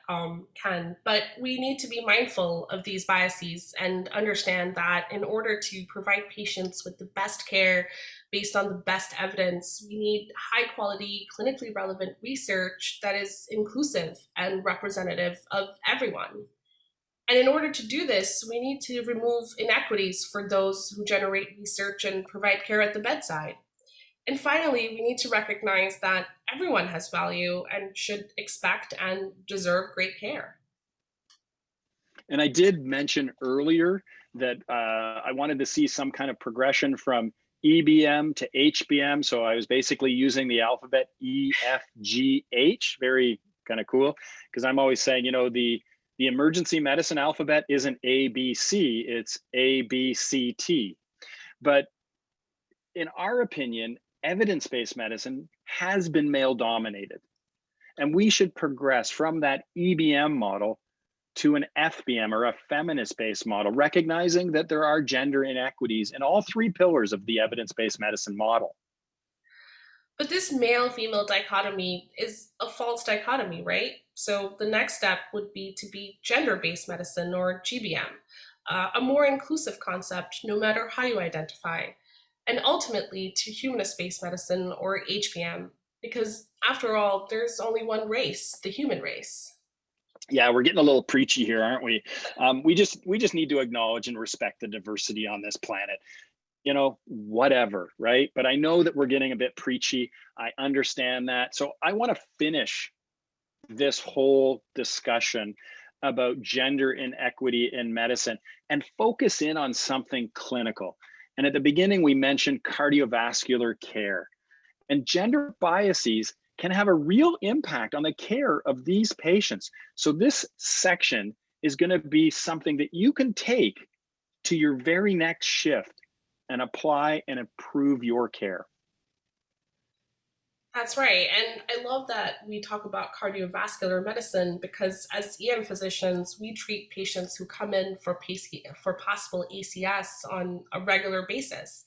Ken. But we need to be mindful of these biases and understand that in order to provide patients with the best care based on the best evidence, we need high quality, clinically relevant research that is inclusive and representative of everyone. And in order to do this, we need to remove inequities for those who generate research and provide care at the bedside. And finally, we need to recognize that everyone has value and should expect and deserve great care. And I did mention earlier that I wanted to see some kind of progression from EBM to HBM. So I was basically using the alphabet E, F, G, H. Very kind of cool, because I'm always saying, the emergency medicine alphabet isn't A, B, C, it's A, B, C, T. But in our opinion, evidence-based medicine has been male dominated. And we should progress from that EBM model to an FBM, or a feminist-based model, recognizing that there are gender inequities in all three pillars of the evidence-based medicine model. But this male-female dichotomy is a false dichotomy, right? So the next step would be to be gender-based medicine, or GBM, a more inclusive concept no matter how you identify, and ultimately to humanist-based medicine, or HBM, because after all, there's only one race, the human race. Yeah, we're getting a little preachy here, aren't we? We just need to acknowledge and respect the diversity on this planet. Whatever, right? But I know that we're getting a bit preachy. I understand that. So I want to finish this whole discussion about gender inequity in medicine and focus in on something clinical. And at the beginning, we mentioned cardiovascular care, and gender biases can have a real impact on the care of these patients. So this section is going to be something that you can take to your very next shift and apply and improve your care. That's right. And I love that we talk about cardiovascular medicine because as EM physicians, we treat patients who come in for possible ACS on a regular basis.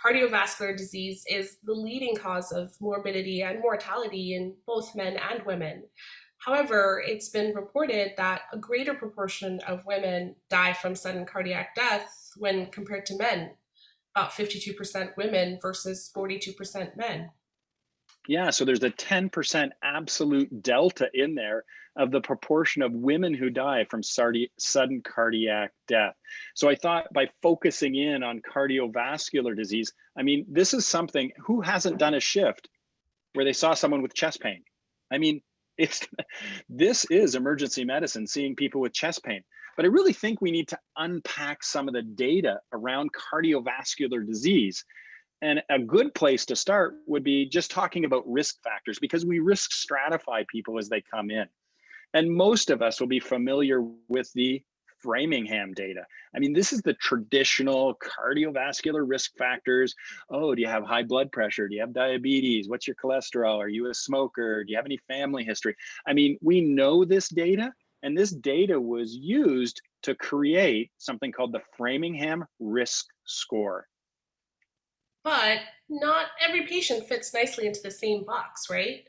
Cardiovascular disease is the leading cause of morbidity and mortality in both men and women. However, it's been reported that a greater proportion of women die from sudden cardiac death when compared to men, about 52% women versus 42% men. Yeah, so there's a 10% absolute delta in there of the proportion of women who die from sudden cardiac death. So I thought by focusing in on cardiovascular disease, this is something, who hasn't done a shift where they saw someone with chest pain? I mean, it's this is emergency medicine, seeing people with chest pain. But I really think we need to unpack some of the data around cardiovascular disease. And a good place to start would be just talking about risk factors, because we risk stratify people as they come in. And most of us will be familiar with the Framingham data. This is the traditional cardiovascular risk factors. Oh, do you have high blood pressure? Do you have diabetes? What's your cholesterol? Are you a smoker? Do you have any family history? We know this data, and this data was used to create something called the Framingham Risk Score. But not every patient fits nicely into the same box, right?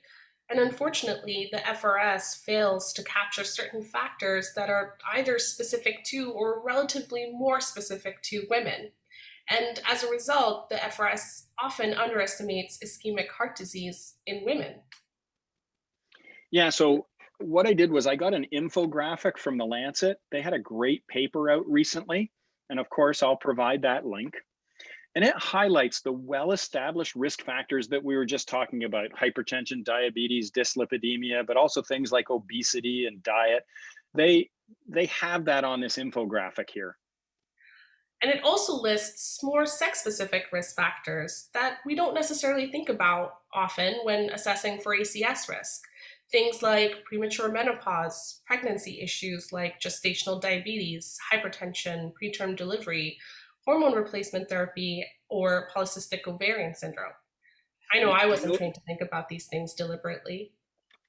And unfortunately, the FRS fails to capture certain factors that are either specific to or relatively more specific to women. And as a result, the FRS often underestimates ischemic heart disease in women. Yeah, so what I did was I got an infographic from the Lancet. They had a great paper out recently. And of course, I'll provide that link. And it highlights the well-established risk factors that we were just talking about: hypertension, diabetes, dyslipidemia, but also things like obesity and diet. They have that on this infographic here. And it also lists more sex-specific risk factors that we don't necessarily think about often when assessing for ACS risk. Things like premature menopause, pregnancy issues like gestational diabetes, hypertension, preterm delivery, hormone replacement therapy, or polycystic ovarian syndrome. I know I wasn't trained to think about these things deliberately.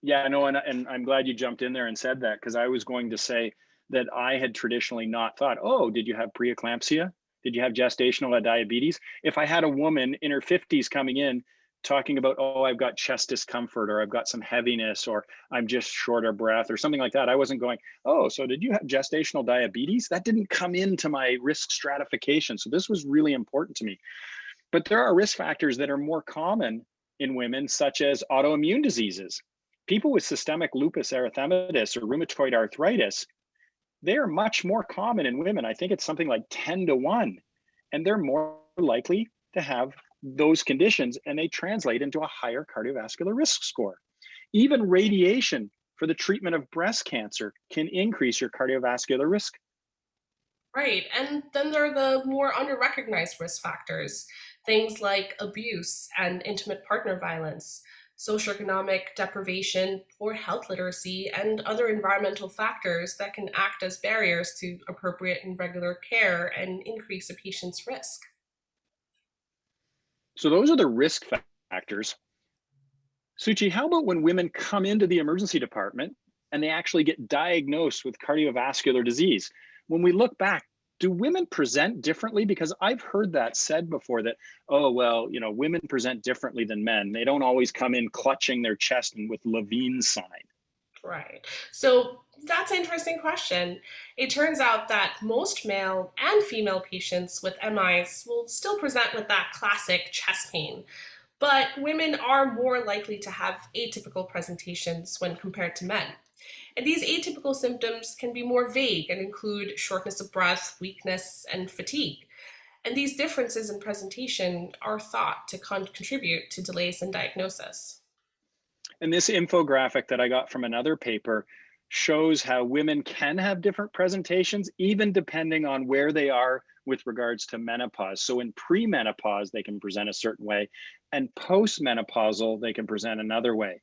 Yeah, I know, and I'm glad you jumped in there and said that, because I was going to say that I had traditionally not thought, oh, did you have preeclampsia? Did you have gestational diabetes? If I had a woman in her 50s coming in talking about, oh, I've got chest discomfort, or I've got some heaviness, or I'm just short of breath, or something like that, I wasn't going, oh, so did you have gestational diabetes? That didn't come into my risk stratification. So this was really important to me. But there are risk factors that are more common in women, such as autoimmune diseases. People with systemic lupus erythematosus or rheumatoid arthritis, they are much more common in women. I think it's something like 10 to 1. And they're more likely to have those conditions, and they translate into a higher cardiovascular risk score. Even radiation for the treatment of breast cancer can increase your cardiovascular risk. Right. And then there are the more under-recognized risk factors, things like abuse and intimate partner violence, socioeconomic deprivation, poor health literacy, and other environmental factors that can act as barriers to appropriate and regular care and increase a patient's risk. So those are the risk factors. Suchi, how about when women come into the emergency department and they actually get diagnosed with cardiovascular disease? When we look back, do women present differently? Because I've heard that said before that, oh, well, women present differently than men. They don't always come in clutching their chest and with Levine's sign. Right. So that's an interesting question. It turns out that most male and female patients with MIs will still present with that classic chest pain. But women are more likely to have atypical presentations when compared to men. And these atypical symptoms can be more vague and include shortness of breath, weakness, and fatigue. And these differences in presentation are thought to contribute to delays in diagnosis. And this infographic that I got from another paper shows how women can have different presentations, even depending on where they are with regards to menopause. So in premenopause, they can present a certain way, and postmenopausal, they can present another way.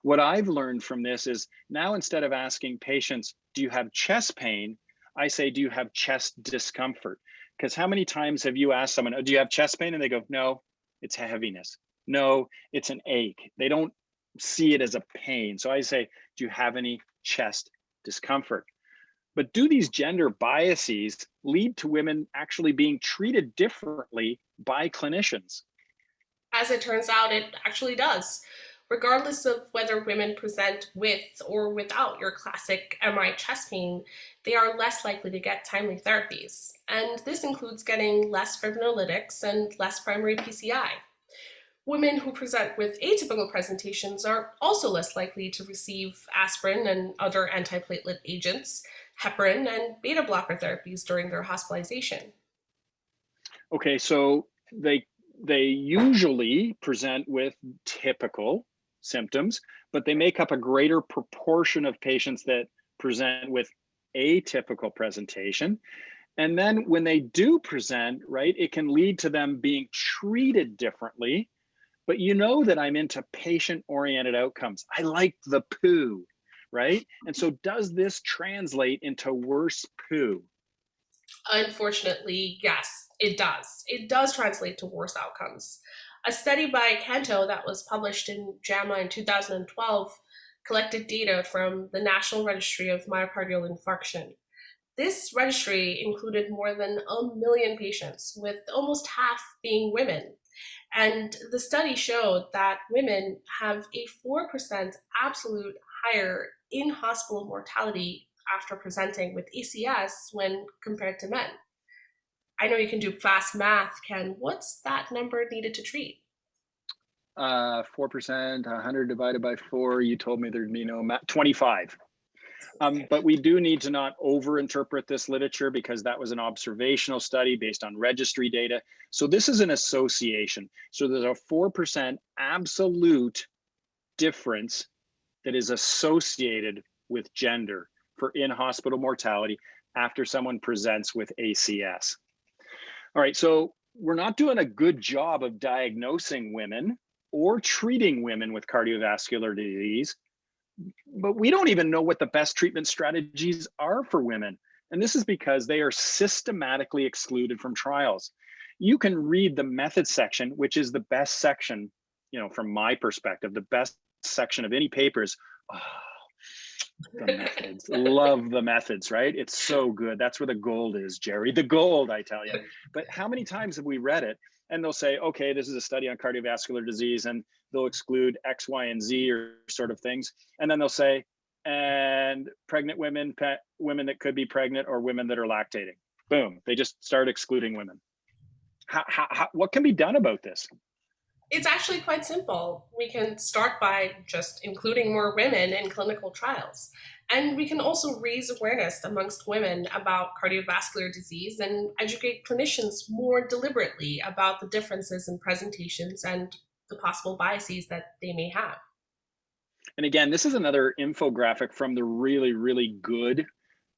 What I've learned from this is now instead of asking patients, do you have chest pain? I say, do you have chest discomfort? Because how many times have you asked someone, oh, do you have chest pain? And they go, no, it's heaviness. No, it's an ache. They don't see it as a pain. So I say, do you have any chest discomfort? But do these gender biases lead to women actually being treated differently by clinicians? As it turns out, it actually does. Regardless of whether women present with or without your classic MI chest pain, they are less likely to get timely therapies. And this includes getting less fibrinolytics and less primary PCI. Women who present with atypical presentations are also less likely to receive aspirin and other antiplatelet agents, heparin, and beta blocker therapies during their hospitalization. Okay, so they usually present with typical symptoms, but they make up a greater proportion of patients that present with atypical presentation. And then when they do present, right, it can lead to them being treated differently. But you know that I'm into patient-oriented outcomes. I like the poo, right? And so does this translate into worse poo? Unfortunately, yes, it does. It does translate to worse outcomes. A study by Kanto that was published in JAMA in 2012 collected data from the National Registry of Myocardial Infarction. This registry included more than 1 million patients, with almost half being women. And the study showed that women have a 4% absolute higher in hospital mortality after presenting with ACS when compared to men. I know you can do fast math, Ken. What's that number needed to treat? 4%, 100 divided by 4, you told me there'd be no math, 25. Okay. But we do need to not overinterpret this literature because that was an observational study based on registry data. So this is an association. So there's a 4% absolute difference that is associated with gender for in-hospital mortality after someone presents with ACS. All right, so we're not doing a good job of diagnosing women or treating women with cardiovascular disease, but we don't even know what the best treatment strategies are for women. And this is because they are systematically excluded from trials. You can read the methods section, which is the best section, from my perspective, the best section of any papers. Oh, the methods, love the methods, right? It's so good. That's where the gold is, Jerry, the gold, I tell you. But how many times have we read it? And they'll say, okay, this is a study on cardiovascular disease, and they'll exclude X, Y, and Z or sort of things. And then they'll say, and pregnant women, women that could be pregnant, or women that are lactating. Boom, they just start excluding women. What can be done about this? It's actually quite simple. We can start by just including more women in clinical trials. And we can also raise awareness amongst women about cardiovascular disease and educate clinicians more deliberately about the differences in presentations and the possible biases that they may have. And again, this is another infographic from the really, really good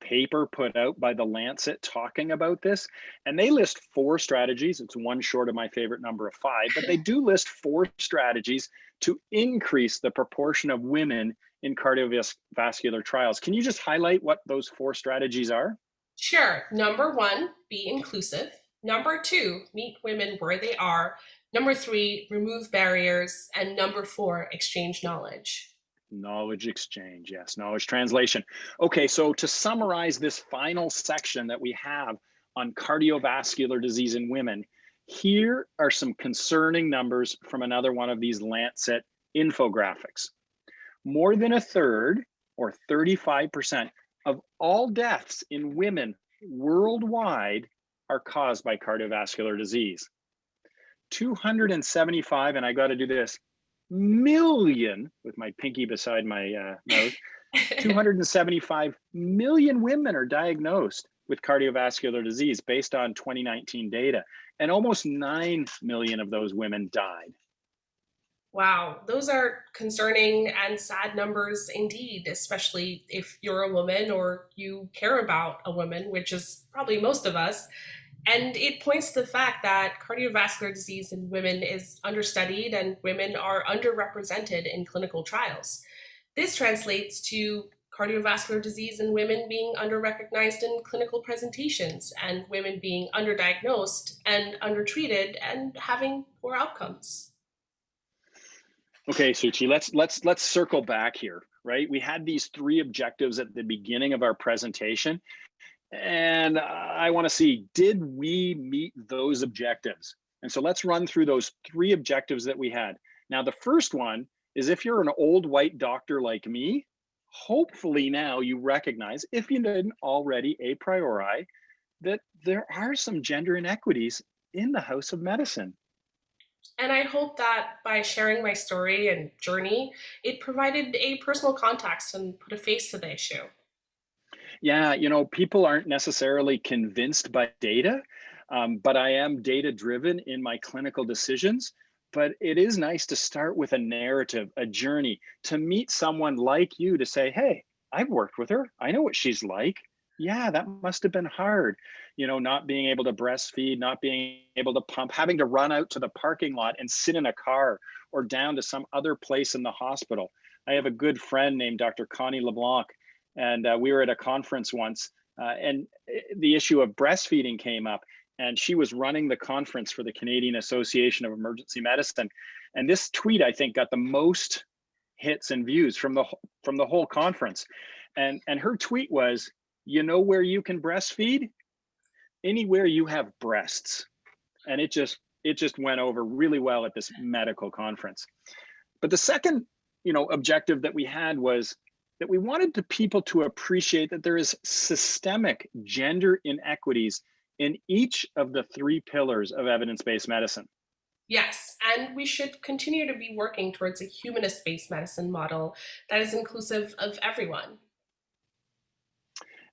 paper put out by the Lancet talking about this. And they list 4 strategies. It's one short of my favorite number of 5, but they do list 4 strategies to increase the proportion of women in cardiovascular trials. Can you just highlight what those 4 strategies are? Sure. Number one, be inclusive. Number two, meet women where they are. Number three, remove barriers. And number four, exchange knowledge. Knowledge exchange, yes, knowledge translation. Okay, so to summarize this final section that we have on cardiovascular disease in women, here are some concerning numbers from another one of these Lancet infographics. More than a third, or 35%, of all deaths in women worldwide are caused by cardiovascular disease. 275, and I got to do this, million, with my pinky beside my mouth, 275 million women are diagnosed with cardiovascular disease based on 2019 data, and almost 9 million of those women died. Wow, those are concerning and sad numbers indeed, especially if you're a woman or you care about a woman, which is probably most of us. And it points to the fact that cardiovascular disease in women is understudied and women are underrepresented in clinical trials. This translates to cardiovascular disease in women being underrecognized in clinical presentations and women being underdiagnosed and undertreated and having poor outcomes. Okay, Suchi, let's circle back here, right? We had these 3 objectives at the beginning of our presentation, and I want to see, did we meet those objectives? And so let's run through those 3 objectives that we had. Now, the first one is, if you're an old white doctor like me, hopefully now you recognize, if you didn't already a priori, that there are some gender inequities in the House of Medicine. And I hope that by sharing my story and journey, it provided a personal context and put a face to the issue. Yeah, people aren't necessarily convinced by data, but I am data driven in my clinical decisions. But it is nice to start with a narrative, a journey, to meet someone like you to say, hey, I've worked with her. I know what she's like. Yeah, that must have been hard. Not being able to breastfeed, not being able to pump, having to run out to the parking lot and sit in a car or down to some other place in the hospital. I have a good friend named Dr. Connie LeBlanc, and we were at a conference once, and the issue of breastfeeding came up, and she was running the conference for the Canadian Association of Emergency Medicine. And this tweet, I think, got the most hits and views from the whole conference. And her tweet was, you know where you can breastfeed? Anywhere you have breasts. And it just went over really well at this medical conference. But the second, objective that we had was that we wanted the people to appreciate that there is systemic gender inequities in each of the 3 pillars of evidence-based medicine. Yes, and we should continue to be working towards a humanist based medicine model that is inclusive of everyone.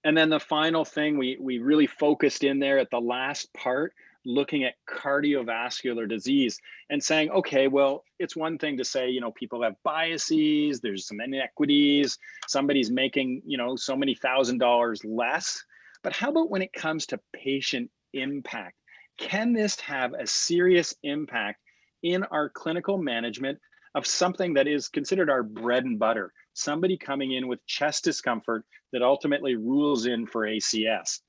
And then the final thing, we really focused in there at the last part, looking at cardiovascular disease and saying, okay, well, it's one thing to say, people have biases, there's some inequities, somebody's making, so many $1,000s less. But how about when it comes to patient impact? Can this have a serious impact in our clinical management of something that is considered our bread and butter? Somebody coming in with chest discomfort that ultimately rules in for ACS.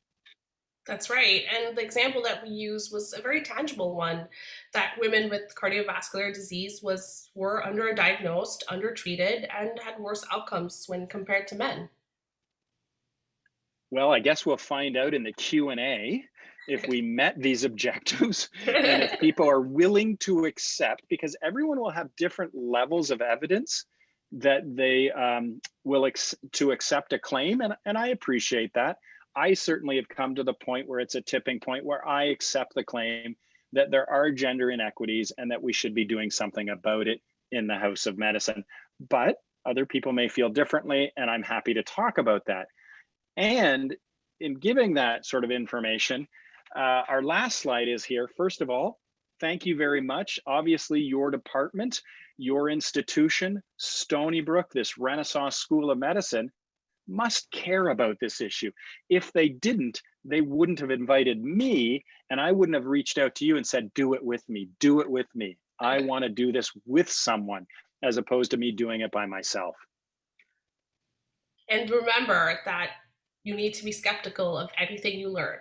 That's right. And the example that we use was a very tangible one, that women with cardiovascular disease were underdiagnosed, undertreated, and had worse outcomes when compared to men. Well, I guess we'll find out in the Q&A if we met these objectives and if people are willing to accept, because everyone will have different levels of evidence that they will to accept a claim, and I appreciate that. I certainly have come to the point where it's a tipping point where I accept the claim that there are gender inequities and that we should be doing something about it in the House of Medicine. But other people may feel differently, and I'm happy to talk about that. And in giving that sort of information, our last slide is here. First of all, thank you very much. Obviously, your department Your institution, Stony Brook, this Renaissance School of Medicine, must care about this issue. If they didn't, they wouldn't have invited me, and I wouldn't have reached out to you and said, do it with me, do it with me. I want to do this with someone, as opposed to me doing it by myself. And remember that you need to be skeptical of anything you learn.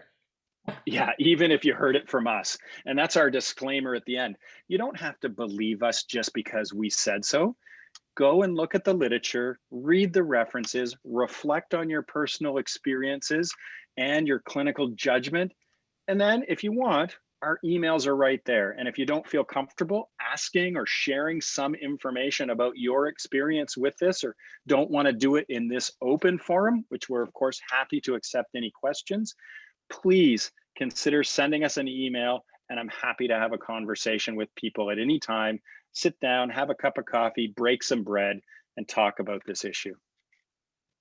Yeah, even if you heard it from us. And that's our disclaimer at the end. You don't have to believe us just because we said so. Go and look at the literature, read the references, reflect on your personal experiences and your clinical judgment. And then if you want, our emails are right there. And if you don't feel comfortable asking or sharing some information about your experience with this, or don't want to do it in this open forum, which we're of course happy to accept any questions, please consider sending us an email, and I'm happy to have a conversation with people at any time. Sit down, have a cup of coffee, break some bread, and talk about this issue.